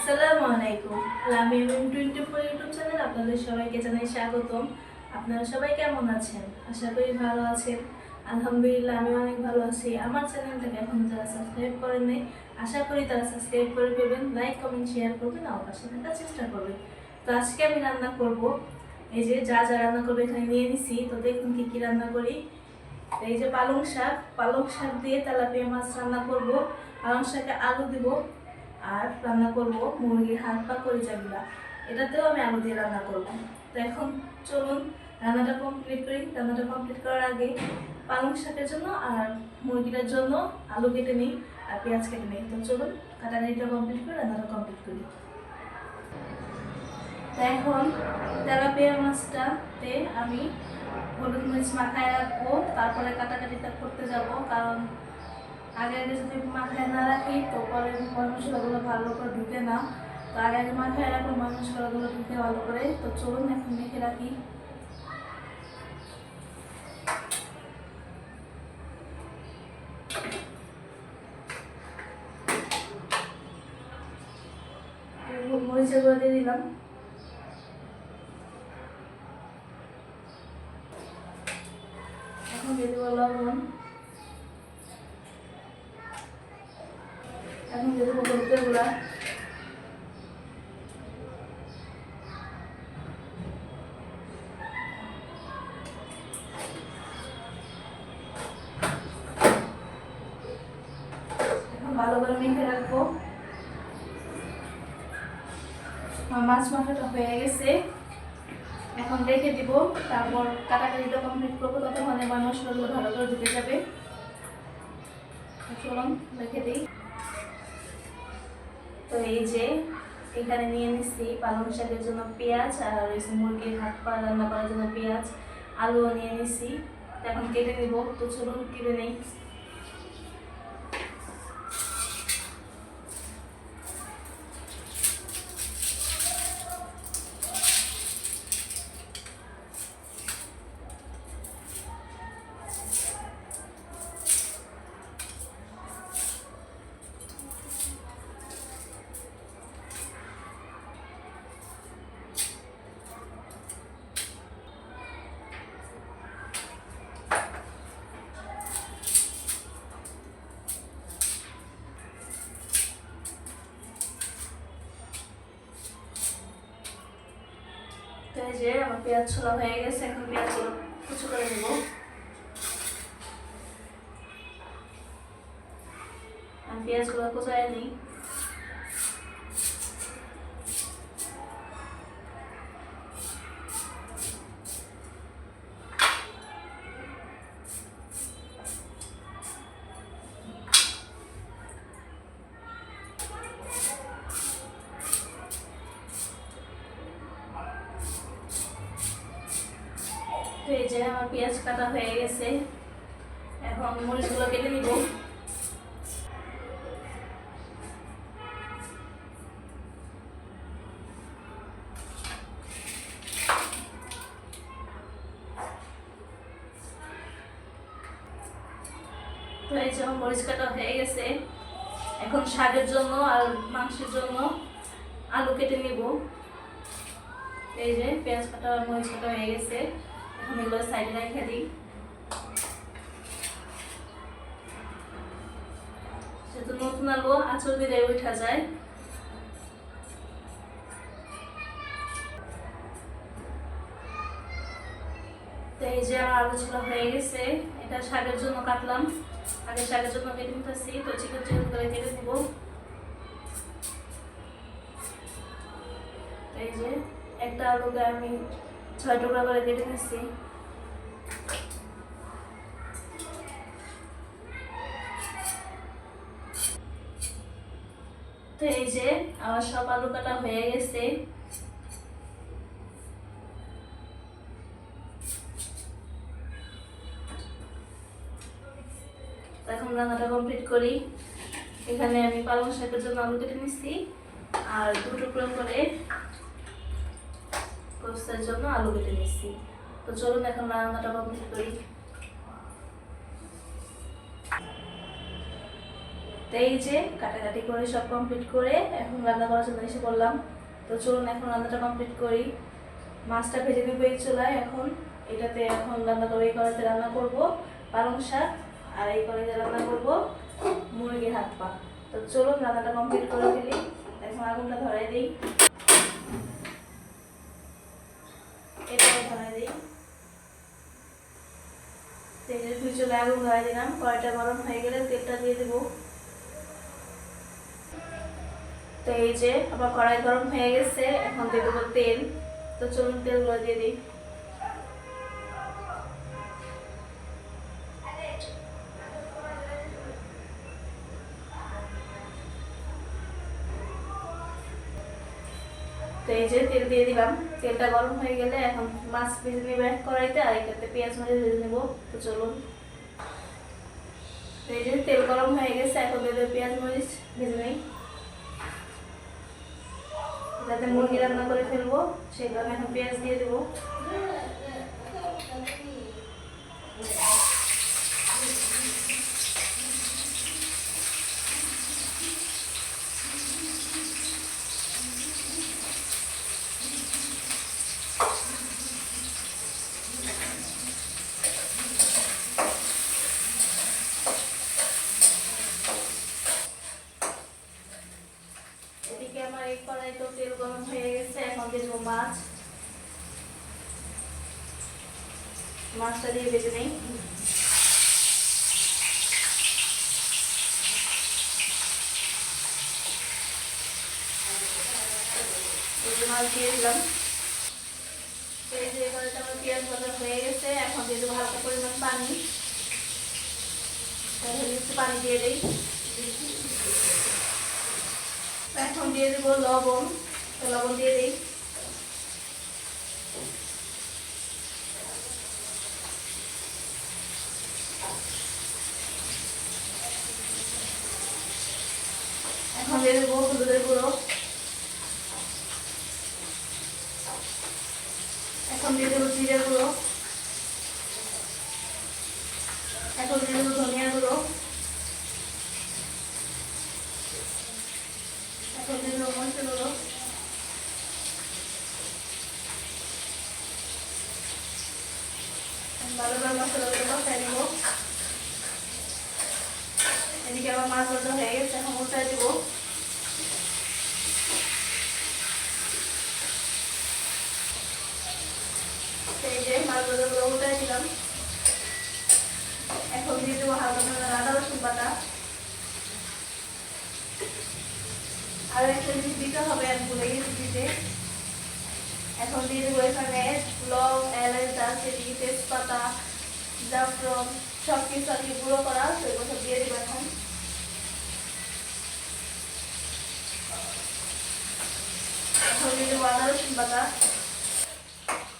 আসসালামু আলাইকুম। লামি এম24 YouTube channel আপনাদের সবাইকে জানাই স্বাগতম। আপনারা সবাই কেমন আছেন? আশা করি ভালো আছেন। আলহামদুলিল্লাহ আমি অনেক ভালো আছি। আমার চ্যানেলটাকে এখনো যারা সাবস্ক্রাইব করেন নাই, আশা করি তারা সাবস্ক্রাইব করে দেবেন, লাইক কমেন্ট শেয়ার করবেন, আমার পাশে থাকার চেষ্টা করবেন। তো আজকে আমি রান্না করব, এই যে যা যা রান্না করবো এখানে নিয়ে নিছি। তো দেখুন কি কি রান্না করি। এই যে পালং শাক দিয়ে তেলাপিয়া মাছ রান্না করব। পালং শাকে আলু দিব, আর রান্না করব মুরগির হাত পা কলিজাগুলা। এটাতেও আমি আলু দিয়ে রান্না করব। তো এখন চলুন রান্নাটা কমপ্লিট করি। রান্নাটা কমপ্লিট করার আগে পালং শাকের জন্য আর মুরগিটার জন্য আলু কেটে নিই আর পেঁয়াজ কেটে নিই। তো চলুন কাটাকাটিটা কমপ্লিট করে রান্নাটা কমপ্লিট করি। তো এখন তেলাপিয়া মাছটাতে আমি হলুদ মরিচ মাখায় রাখবো, তারপরে কাটাকাটিটা করতে যাব। কারণ আগে আগে যদি মাখায় না রাখি তো পরে মশলাগুলো ভালো করে ঢুকে না। তো আগে আগে মাখায় রাখবো, মশলাগুলো ঢুকে ভালো করে। তো চলুন এখন মেখে রাখি। মরিচের গুঁড়ো দিয়ে দিলাম। এখন দিয়ে দেবো লবণ। এখন দিয়ে দেবো হলুদের গুঁড়া। এখন ভালো করে মেখে রাখবো। মাছ মাখাটা হয়ে গেছে, এখন রেখে দিব। তারপর কাটাকাটিটা কমপ্লিট করবো, ততক্ষণে আমার মশলাগুলো ভালো করে ঢুকে যাবে। চলুন রেখে দিই। তো এই যে এখানে নিয়ে নিচ্ছি পালং শাকের জন্য পেঁয়াজ, আর মুরগির হাত পা রান্না করার জন্য পেঁয়াজ, আলুও নিয়ে নিচ্ছি। এখন কেটে নিব। তো চলুন কেটে নেই। তো এই যে আমার পেঁয়াজ ছোলা হয়ে গেছে, এখন পেঁয়াজগুলো কুচি করে নেব। আমি পেঁয়াজগুলো কুচায় নিই। তো এই যে আমার পেঁয়াজ কাটা হয়ে গেছে, এখন মরিচগুলো কেটে নিব। তো এই যে মরিচ কাটা হয়ে গেছে, এখন শাকের জন্য আর মাংসের জন্য আলু কেটে নিব। এই যে পেঁয়াজ কাটা আর মরিচ কাটা হয়ে গেছে, এখন এগুলো সাইডে রেখে দিই। যেহেতু নতুন আলু আঁচড় দিলে উঠা যায়। তো এই যে আমার আলু ছোলা হয়ে গেছে, এটা শাকের জন্য কাটলাম। আগে শাকের জন্য কেটে নিতেছি। তো চিকন চিকন করে কেটে নিব। এই যে একটা আলুকে আমি 6 টুকরা করে কেটে নিচ্ছি। তো এই যে আমার সব আলু কাটা হয়ে গেছে। এখন রান্নাটা কমপ্লিট করি। এখানে আমি পালং শাকের জন্য আলু কেটে নিচ্ছি, আর 2 টুকরো করে কোফতার জন্য আলু কেটে নিচ্ছি। তো চলুন এখন রান্নাটা কমপ্লিট করি। তো এই যে কাটাকাটি করে সব কমপ্লিট করে এখন রান্না করার জন্য এসে পড়লাম। তো চলুন এখন রান্নাটা কমপ্লিট করি। মাছটা ভেজে নেবো এই চুলায়। এখন এটাতে এখন রান্না করবো, এই কড়াইতে রান্না করবো পালং শাক, আর এই কড়াইতে রান্না করবো মুরগির হাত পা। তো চলুন রান্নাটা কমপ্লিট করে ফেলি। এখন আগুনটা ধরাই দিই, এটাও ধরাই দিই। দুই চুলায় আগুন ধরাই দিলাম। কড়াইটা গরম হয়ে গেলে তেলটা দিয়ে দেবো। তো এই যে আবার কড়াই গরম হয়ে গেছে, এখন দিয়ে দেবো তেল। তো চলুন তেলগুলো দিয়ে দিই। তো এই যে তেল দিয়ে দিলাম। তেলটা গরম হয়ে গেলে এখন মাছ ভেজে নেবো এক কড়াইতে, আর এটাতে পেঁয়াজ মরিচ ভেজে নেবো। তো চলুন। তো এই যে তেল গরম হয়ে গেছে, এখন দিয়ে দেবো পেঁয়াজ মরিচ ভেজে নেই, যাতে মুরগি রান্না করে ফেলবো সেই কারণে এখন পেঁয়াজ দিয়ে দেবো। এদিকে আমার এই কড়াই তো তেল গরম হয়ে গেছে, এখন দিয়ে দেবো মাছ। মাছটা দিয়ে ভেজে নেই। মাছ দিয়ে দিলাম। এই যে কড়াইতে আমার পেঁয়াজ ভাজা হয়ে গেছে, এখন দিয়ে দেবো হালকা পরিমাণ পানি। একটু পানি দিয়ে দিই। এখন দিয়ে দেবো লবণ। তো লবণ দিয়ে দিই। এখন দিয়ে দেবো হলুদের গুঁড়ো। এখন দিয়ে দেবো জিরের গুঁড়ো। এখন দিয়ে দেবো ধনিয়া গুঁড়ো। এখন দিয়ে দেবো মরিচের গুঁড়ো। ভালোভাবে মশলাগুলো কষাই নেব। এদিকে আমার মাছ ভাজা হয়ে গেছে, এখন উল্টাই দেবো। এই যে মাছ ভাজাগুলো উল্টাই দিলাম। এখন দিয়ে দেবো হালকা আদা রসুন বাটা। আর একটা জিনিস দিতে হবে, আমি ভুলে গেছি দিতে। এখন দিয়ে দেবো এখানে লং, এলাচ, দারচিনি, তেজপাতা, জাফরান সব কিছু আর কি গুঁড়ো করা, সেগুলো সব দিয়ে দেবো এখন। এখন দিয়ে দেবো আদা রসুন বাটা।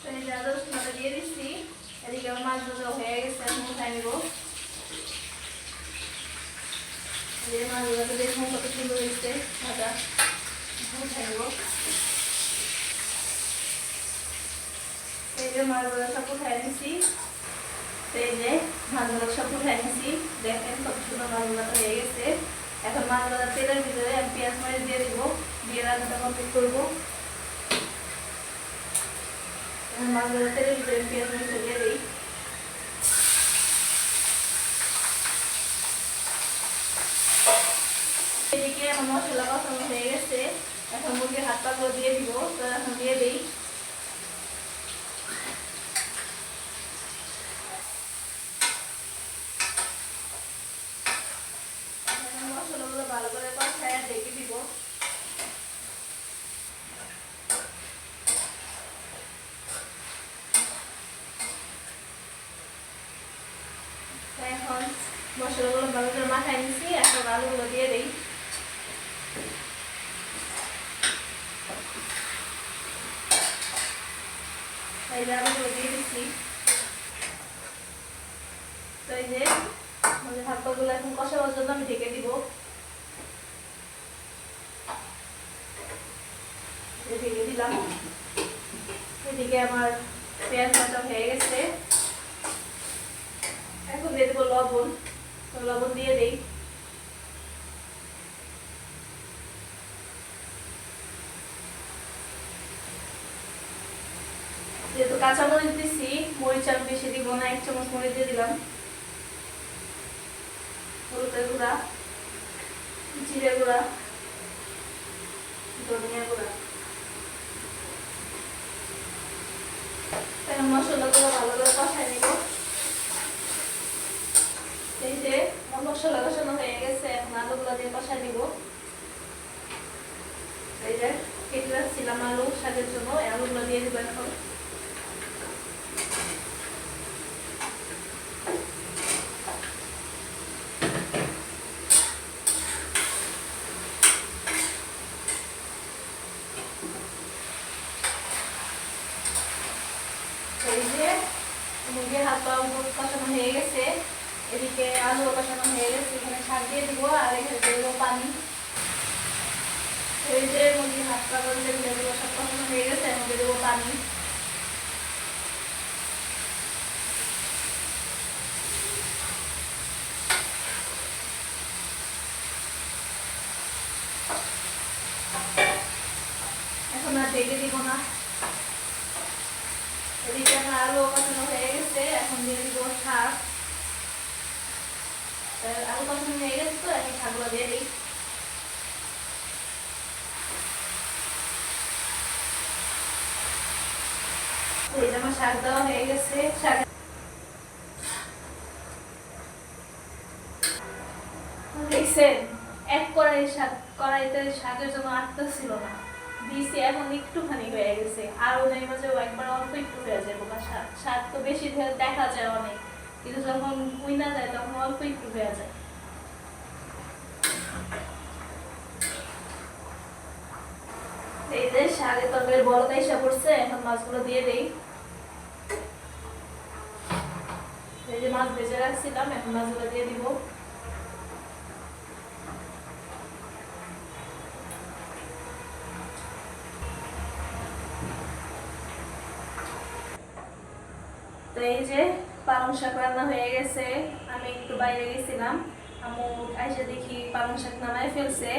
এই যে আদা রসুন বাটা দিয়ে দিচ্ছি। এদিকে আমার মাছ ভাজা হয়ে গেছে, এখন উঠাই নেব। এই মাছ ভাজাটা দেখুন কত সুন্দর হয়েছে ভাজা, উঠাই নেব। এই যে মাছ ভাজা সব উঠাই নিচ্ছি। এই যে মাছ ভাজা সব উঠাই নিচ্ছি, দেখেন কত সুন্দর মাছ ভাজাটা হয়ে গেছে। এখন মাছ ভাজা তেলের ভিতরে আমি পেঁয়াজ মরিচ দিয়ে দিব, দিয়ে রান্নাটা কমপ্লিট করবো। মাছ ভাজা তেলের ভিতরে পেঁয়াজ মরিচ দিয়ে দিই। এদিকে আমার মশলা কষানো হয়ে গেছে, এখন মুরগির হাত পা গুলো দিয়ে দিব। তো এখন দিয়ে দিই। মশলাগুলো ভালো করে কষায় ঢেকে দিব। এখন মশলাগুলো ভালো করে মাখায় নিচ্ছি, এখন আলুগুলো দিয়ে দিই। এই যে আলুগুলো দিয়ে দিচ্ছি। তো এই যে হাত পাগুলো এখন কষাবার জন্য আমি ঢেকে দিব। ঢেকে দিলাম। এদিকে আমার পেঁয়াজ ভাজা হয়ে গেছে, এখন দিয়ে দেবো লবণ। তো লবণ দিয়ে দিই। যেহেতু কাঁচামরিচ দিছি, মরিচ আর বেশি দিব না, 1 চামচ মরিচ দিয়ে দিলাম। হলুদের গুঁড়া, জিরে গুঁড়া, ধনিয়া গুঁড়া। এখন মশলাগুলো ভালো করে কষাই নিব। এই যে মশলা কষানো হয়ে গেছে, এখন আলুগুলো দিয়ে কষাই নিব। এই যে কেটে রাখছিলাম আলু শাকের জন্য, এই আলুগুলো দিয়ে দিব এখন। এই যে মুরগির হাত পা কষানো হয়ে গেছে, এদিকে আলু কষানো হয়ে গেছে, এখানে শাক দিয়ে দিব আর এখানে দিয়ে দেবো পানি। এই যে মুরগির হাত পা যেগুলো সব কষানো হয়ে গেছে, এখন দিয়ে দেবো পানি। এখন আর ঢেকে দিব না। এদিকে আমার আলু কষানো হয়ে গেছে, এখন দিয়ে দিব শাক। আলু কষানো হয়ে গেছে, তো এখন শাকগুলো দিয়ে দিই। এই যে আমার শাক দেওয়া হয়ে গেছে। শাক দেখছেন, এক কড়াইতে শাকের জন্য আটটা ছিল না, দিয়েছি এখন একটুখানি হয়ে গেছে। আর ওই মাঝে একবার অল্প একটু হয়ে যায়, শাক শাক তো বেশি দেখা যায় অনেক, কিন্তু যখন উইনা যায় তখন অল্প একটু হয়ে যায়। এই যে শাকের তরকারি বলকা এসে পড়ছে, এখন মাছগুলো দিয়ে দেই। এই যে মাছ ভেজে রাখছিলাম, এখন মাছগুলো দিয়ে দিব। তো এই যে পালং শাক রান্না হয়ে গেছে। আমি একটু বাইরে গেছিলাম, আমু আইসা দেখি পালং শাক নামায় ফেলছে।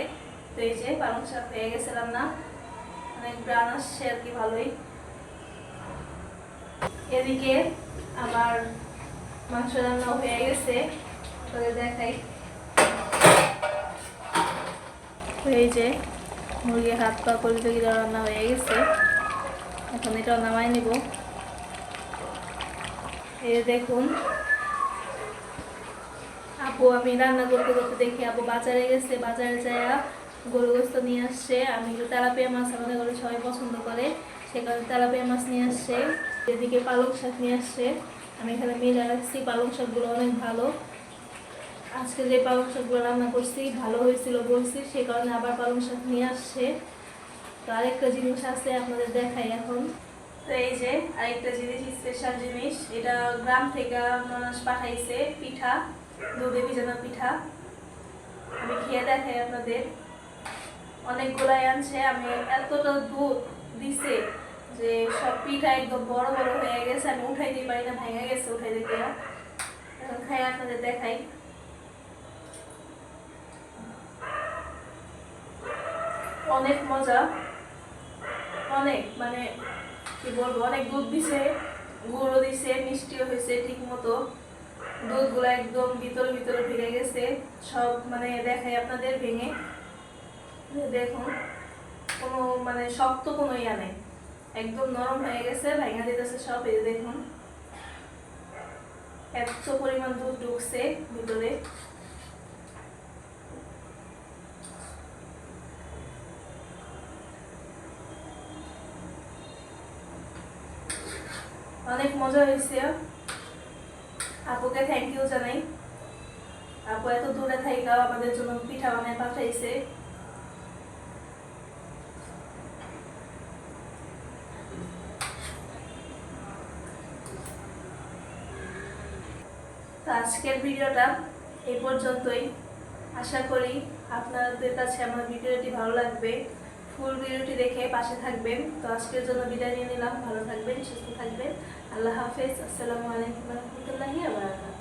তো এই যে পালং শাক হয়ে গেছে রান্না, অনেক গ্রান আসছে আর কি, ভালোই। এদিকে আমার মাংস রান্না হয়ে গেছে, দেখাই। এই যে মুরগির হাত পা কলিজা রান্না হয়ে গেছে, এখন এটা নামাই নিব। এই দেখুন, আপু আমি রান্না করতে করতে দেখি আপু বাজারে গেছে, বাজারে যায় গরু গোস্ত নিয়ে আসছে। আমি তেলাপিয়া মাছ আমাদের ঘরে সবাই পছন্দ করে, সে কারণে তেলাপিয়া মাছ নিয়ে আসছে। এদিকে পালং শাক নিয়ে আসছে, আমি এখানে মিলে রাখছি। পালং শাকগুলো অনেক ভালো, আজকে যে পালং শাকগুলো রান্না করছি ভালো হয়েছিল বলছি, সে কারণে আবার পালং শাক নিয়ে আসছে। তো আরেকটা জিনিস আছে, আপনাদের দেখাই এখন। তো এই যে আরেকটা জিনিস, স্পেশাল জিনিস, এটা গ্রাম থেকে মানুষ পাঠাইছে, পিঠা, দুধে ভিজানো পিঠা। আমি খেয়ে দেখাই আপনাদের। অনেকগুলাই আনছে, আমি এতটা দুধ দিছে যে সব পিঠা একদম বড় বড় হয়ে গেছে, আমি উঠাই দিতে পারি না, ভেঙে গেছে উঠাই দিতে। এখন খাই আপনাদের দেখাই। অনেক মজা, অনেক মানে কি বলবো, অনেক দুধ দিছে, গুঁড়ো দিছে, মিষ্টিও হয়েছে ঠিক মতো। দুধগুলো একদম ভিতরে ভিতরে ভেঙে গেছে সব, মানে দেখাই আপনাদের ভেঙে। দেখুন, কোনো মানে শক্ত কোনো ইয়া নেই, একদম নরম হয়ে গেছে, ভেঙে দিতেছে সব। এই দেখুন এত পরিমাণ দুধ ঢুকছে ভিতরে। অনেক মজা হয়েছে। আপুকে থ্যাংক ইউ জানাই, আপু এত দূরে থাইকাও আমাদের জন্য পিঠা বানায় পাঠাইছে। তো আজকের ভিডিওটা এই পর্যন্তই। আশা করি আপনাদের কাছে আমার ভিডিওটি ভালো লাগবে। ফুল ভিডিওটি দেখে পাশে থাকবেন। তো আজকের জন্য বিদায় নিয়ে নিলাম, ভালো থাকবেন, সুস্থ থাকবেন। আল্লাহ হাফেজ। আসসালামু আলাইকুম ওয়া রাহমাতুল্লাহি ওয়া বারাকাতুহু।